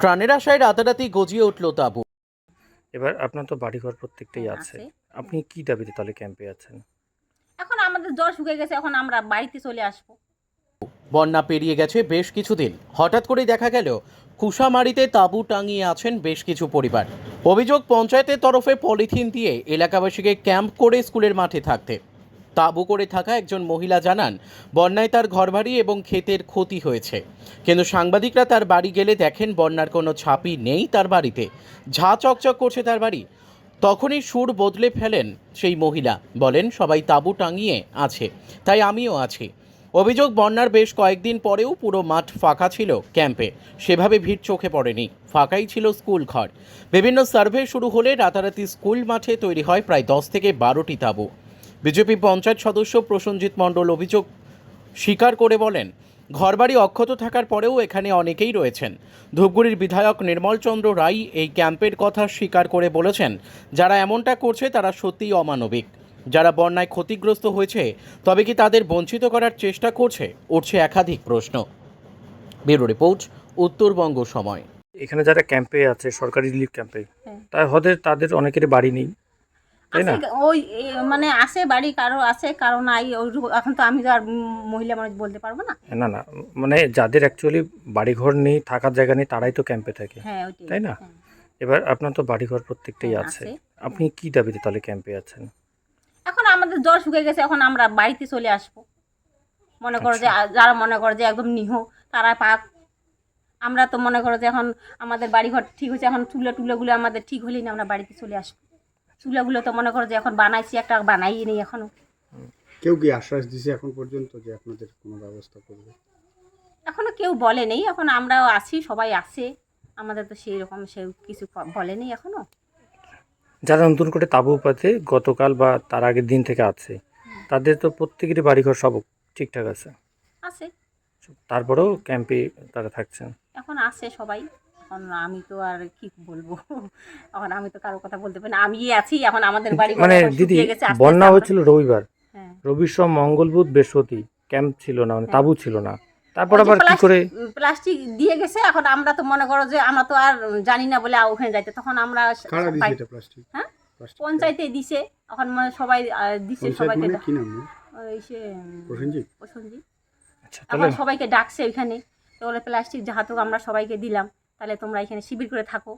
ত্রাণের আশায় রাতারাতি গজিয়ে উঠল তাঁবু। এবার আপনার তো বাড়িঘর প্রত্যেকটাই আছে। আপনি কি দাবিতে তাহলে ক্যাম্পে আছেন? এখন আমাদের জ্বর শুকিয়ে গেছে, এখন আমরা বাড়িতে চলে আসবো। বন্যা পেরিয়ে গেছে বেশ কিছুদিন, হঠাৎ করে দেখা গেল কুশামারিতে তাঁবু টাঙিয়ে আছেন বেশ কিছু পরিবার। অভিযোগ, পঞ্চায়েতের তরফে পলিথিন দিয়ে এলাকাবাসীকে ক্যাম্প করে স্কুলের মাঠে থাকতে। তাঁবু করে থাকা একজন মহিলা জানান, বন্যায় তার ঘরবাড়ি এবং ক্ষেতের ক্ষতি হয়েছে, কিন্তু সাংবাদিকরা তার বাড়ি গেলে দেখেন বন্যার কোনো ছাপই নেই তার বাড়িতে। ঝাঁ চকচক করছে তার বাড়ি। তখনই সুর বদলে ফেলেন সেই মহিলা, বলেন সবাই তাঁবু টাঙিয়ে আছে, তাই আমিও আছি। অভিযোগ, বন্যার বেশ কয়েকদিন পরেও পুরো মাঠ ফাঁকা ছিল ক্যাম্পে, সেভাবে ভিড় চোখে পড়েনি, ফাঁকাই ছিল স্কুল ঘর। বিভিন্ন সার্ভে শুরু হলে রাতারাতি স্কুল মাঠে তৈরি হয় প্রায় 10 থেকে 12টি তাঁবু। বিজেপি পঞ্চায়েত সদস্য প্রসেনজিৎ মণ্ডল অভিযোগ স্বীকার করে বলেন, ঘরবাড়ি অক্ষত থাকার পরেও এখানে অনেকেই রয়েছেন। ধূপগুড়ির বিধায়ক নির্মল চন্দ্র রায় এই ক্যাম্পের কথা স্বীকার করে বলেছেন, যারা এমনটা করছে তারা সত্যিই অমানবিক। যারা বন্যায় ক্ষতিগ্রস্ত হয়েছে, তবে কি তাদের বঞ্চিত করার চেষ্টা করছে? উঠছে একাধিক প্রশ্ন। ব্যুরো রিপোর্ট, উত্তরবঙ্গ সময়। এখানে যারা ক্যাম্পে আছে, সরকারি রিলিফ ক্যাম্পে, তাদের অনেকের বাড়ি নেই, তাই না? ওই মানে আছে বাড়ি, কারো আছে কারো নাই। ওই এখন তো আমি তো আর মহিলা মানুষ বলতে পারবো না। না না, মানে যাদের অ্যাকচুয়ালি বাড়িঘর নেই, থাকার জায়গা নেই, তারাই তো ক্যাম্পে থাকে, হ্যাঁ ওইটাই, তাই না? হ্যাঁ। এবার আপনার তো বাড়িঘর প্রত্যেকটাই হ্যাঁ, আছে। আছে। আপনি কি দাবিতে তাহলে ক্যাম্পে আছেন? এখন আমাদের জ্বর শুকিয়ে গেছে, এখন আমরা বাড়িতে চলে আসবো। মনে করো যে যারা মনে করো যে একদম নিহ, তারা পাক। আমরা তো মনে করো যে এখন আমাদের বাড়িঘর ঠিক হয়েছে, এখন টুলাগুলো আমাদের ঠিক হলেই না আমরা বাড়িতে চলে আসবো। চুলাগুলো তো মনে করো যে এখন বানাইছি, একটা বানাই নেই এখনো। কেউ কি আশ্বাস দিছে এখন পর্যন্ত যে আপনাদের কোনো ব্যবস্থা করবে? এখনো কেউ বলে নেই, এখন আমরাও আছি, সবাই আছে। আমাদের তো সেই রকম সে কিছু বলে নেই এখনো। যারা নতুন করে তাঁবু পাতে গতকাল বা তার আগের দিন থেকে আছে, তাদের তো প্রত্যেকেরই বাড়িঘর সব ঠিকঠাক আছে, আছে। তারপরেও ক্যাম্পে তারা থাকছেন। এখন আছে সবাই। এখন আমি তো আর কি বলবো, এখন আমি তো কারো কথা বলতে পারি না। আমি আছি, এখন আমাদের বাড়ি মানে দিদি, বন্যা হয়েছিল রবিবার, রবির সব মঙ্গল বুধ বৃহস্পতি ক্যাম্প ছিল না, মানে তাঁবু ছিল না। তারপর আবার কি করে প্লাস্টিক দিয়ে গেছে। এখন আমরা তো মনে করো যে আমরা তো আর জানি না বলে ওখানে যাইতে, তখন আমরা হ্যাঁ পঞ্চায়েতে দিছে, এখন মানে সবাই দিছে সবাইকে। কি নাম? ওই সে প্রসেনজিৎ। আচ্ছা, এখন সবাইকে ডাকছে ওইখানে, তো বলে প্লাস্টিক যাহাতক আমরা সবাইকে দিলাম, তাহলে তোমরা এখানে শিবির করে থাকো।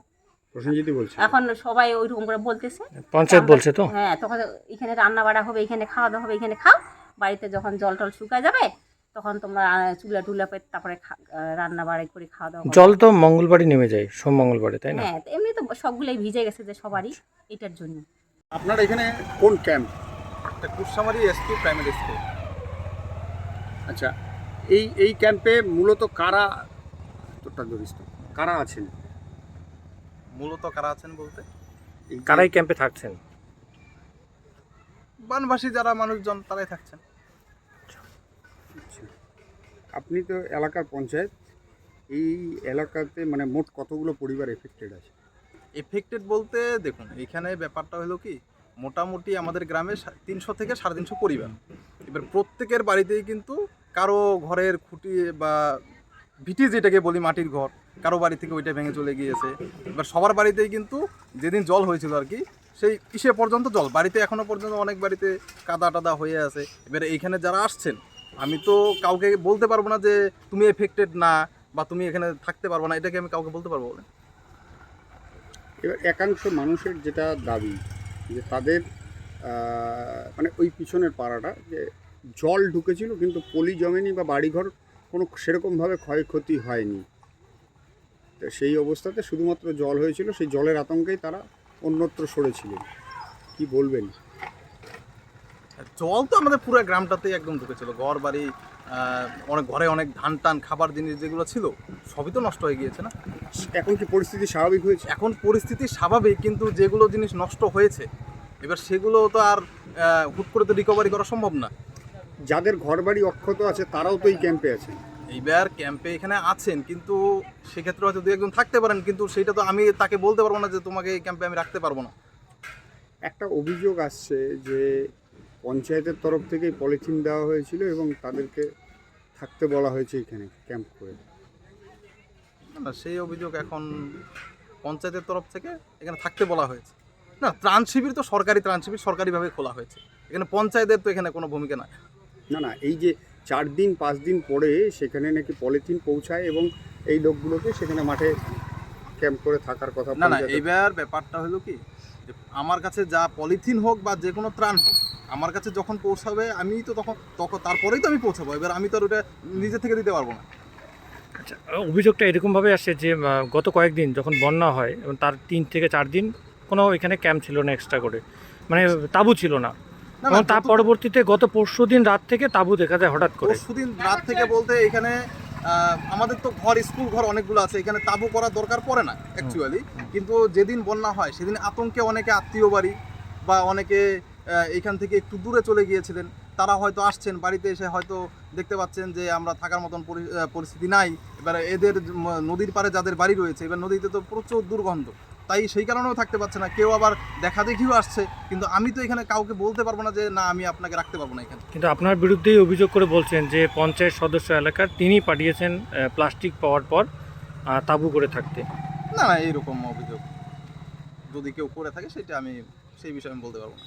প্রসেনজিৎই বলছে। এখন সবাই ওইরকম করে বলতেছে, পঞ্চায়েত বলছে তো। হ্যাঁ, তখন এখানে রান্না বাড়া হবে, এখানে খাওয়া দাওয়া হবে, এখানে খাও। বাড়িতে যখন জল টল শুকায় যাবে, তখন তোমরা চুলা টুলা পেয়ে তারপরে রান্না বাড়ি করে খাওয়া দাওয়া। জল তো মঙ্গলবারই নেমে যায়, সোম মঙ্গলবারে, তাই না? হ্যাঁ, এমনি তো সবগুলোই ভিজে গেছে যে সবারই, এটার জন্য। আপনার এখানে কোন camp? Kushamari SP primary school. আচ্ছা, এই ক্যাম্পে মূলত কারা কারা আছেন? মূলত কারা আছেন বলতে কারাই ক্যাম্পে থাকছেন? বানবাসী যারা মানুষজন তারাই থাকছেন। আচ্ছা, আপনি তো এলাকার পঞ্চায়েত, এই এলাকাতে মানে মোট কতগুলো পরিবার এফেক্টেড আছে? এফেক্টেড বলতে দেখুন, এইখানে ব্যাপারটা হলো কি, মোটামুটি আমাদের গ্রামে 300 থেকে 350 পরিবার। এবার প্রত্যেকের বাড়িতেই কিন্তু কারো ঘরের খুঁটি বা ভিটি যেটাকে বলি মাটির ঘর, কারো বাড়ি থেকে ওইটা ভেঙে চলে গিয়েছে। এবার সবার বাড়িতেই কিন্তু যেদিন জল হয়েছিল আর কি, সেই ইসে পর্যন্ত জল বাড়িতে এখনও পর্যন্ত অনেক বাড়িতে কাদা টাদা হয়ে আছে। এবার এইখানে যারা আসছেন, আমি তো কাউকে বলতে পারবো না যে তুমি এফেক্টেড না বা তুমি এখানে থাকতে পারবো না, এটাকে আমি কাউকে বলতে পারবো না। এবার একাংশ মানুষের যেটা দাবি যে তাদের মানে ওই পিছনের পাড়াটা যে জল ঢুকেছিল কিন্তু পলি জমেনি বা বাড়িঘর কোনো সেরকমভাবে ক্ষয়ক্ষতি হয়নি, তো সেই অবস্থাতে শুধুমাত্র জল হয়েছিল, সেই জলের আতঙ্কেই তারা অন্যত্র সরেছিলেন। কি বলবেন? জল তো আমাদের পুরো গ্রামটাতেই একদম ঢুকেছিল, ঘর বাড়ি, অনেক ঘরে অনেক ধান টান খাবার জিনিস যেগুলো ছিল সবই তো নষ্ট হয়ে গিয়েছে না। এখন কি পরিস্থিতি স্বাভাবিক হয়েছে? এখন পরিস্থিতি স্বাভাবিক, কিন্তু যেগুলো জিনিস নষ্ট হয়েছে এবার সেগুলো তো আর হুট করে তো রিকভারি করা সম্ভব না। যাদের ঘরবাড়ি অক্ষত আছে তারাও তো এই ক্যাম্পে আছেন। এইবার ক্যাম্পে এখানে আছেন, কিন্তু সেক্ষেত্রে হয়তো দু একজন থাকতে পারেন, কিন্তু সেটা তো আমি তাকে বলতে পারবো না যে তোমাকে এই ক্যাম্পে আমি রাখতে পারবো না। একটা অভিযোগ আসছে যে পঞ্চায়েতের তরফ থেকে পলিথিন দেওয়া হয়েছিল এবং তাদেরকে থাকতে বলা হয়েছে এখানে ক্যাম্প করে। না সেই অভিযোগ এখন পঞ্চায়েতের তরফ থেকে এখানে থাকতে বলা হয়েছে। না, ত্রাণ শিবির তো সরকারি ত্রাণ শিবির, সরকারিভাবে খোলা হয়েছে, এখানে পঞ্চায়েতের তো এখানে কোনো ভূমিকা নাই। না এই যে 4 দিন 5 দিন পরে সেখানে নাকি পলিথিন পৌঁছায় এবং এই লোকগুলোকে সেখানে মাঠে ক্যাম্প করে থাকার কথা না পঞ্চায়েতের- এইবার ব্যাপারটা হলো কি, যে আমার কাছে যা পলিথিন হোক বা যে কোনো ত্রাণ হোক, আমার কাছে যখন পৌঁছাবে আমি তো তখন তারপরেই তো আমি পৌঁছাবো। এবার আমি তো আর ওটা নিজে থেকে দিতে পারবো না। আচ্ছা, অভিযোগটা এরকমভাবে আসে যে গত কয়েকদিন যখন বন্যা হয় এবং তার 3 থেকে 4 দিন কোনো এখানে ক্যাম্প ছিল না এক্সট্রা করে, মানে তাঁবু ছিল না। না, এবং তার পরবর্তীতে গত পরশুদিন রাত থেকে তাঁবু দেখা যায় হঠাৎ করে। পরশুদিন রাত থেকে বলতে এখানে আমাদের তো স্কুল ঘর অনেকগুলো আছে, এখানে তাঁবু করার দরকার পড়ে না অ্যাকচুয়ালি। কিন্তু যেদিন বন্যা হয় সেদিন আতঙ্কে অনেকে আত্মীয় বাড়ি বা অনেকে এখান থেকে একটু দূরে চলে গিয়েছিলেন, তারা হয়তো আসছেন বাড়িতে এসে হয়তো দেখতে পাচ্ছেন যে আমরা থাকার মতন পরিস্থিতি নাই। এবার এদের নদীর পাড়ে যাদের বাড়ি রয়েছে, এবার নদীতে তো প্রচুর দুর্গন্ধ, তাই সেই কারণেও থাকতে পারছে না। কেউ আবার দেখা দেখিও আসছে, কিন্তু আমি তো এখানে কাউকে বলতে পারবো না যে না আমি আপনাকে রাখতে পারবো না এখানে। কিন্তু আপনার বিরুদ্ধেই অভিযোগ করে বলছেন যে পঞ্চায়েত সদস্য এলাকার তিনি পাঠিয়েছেন প্লাস্টিক পাওয়ার পর তাঁবু করে থাকতে। না এইরকম অভিযোগ যদি কেউ করে থাকে সেটা আমি সেই বিষয়ে আমি বলতে পারবো না।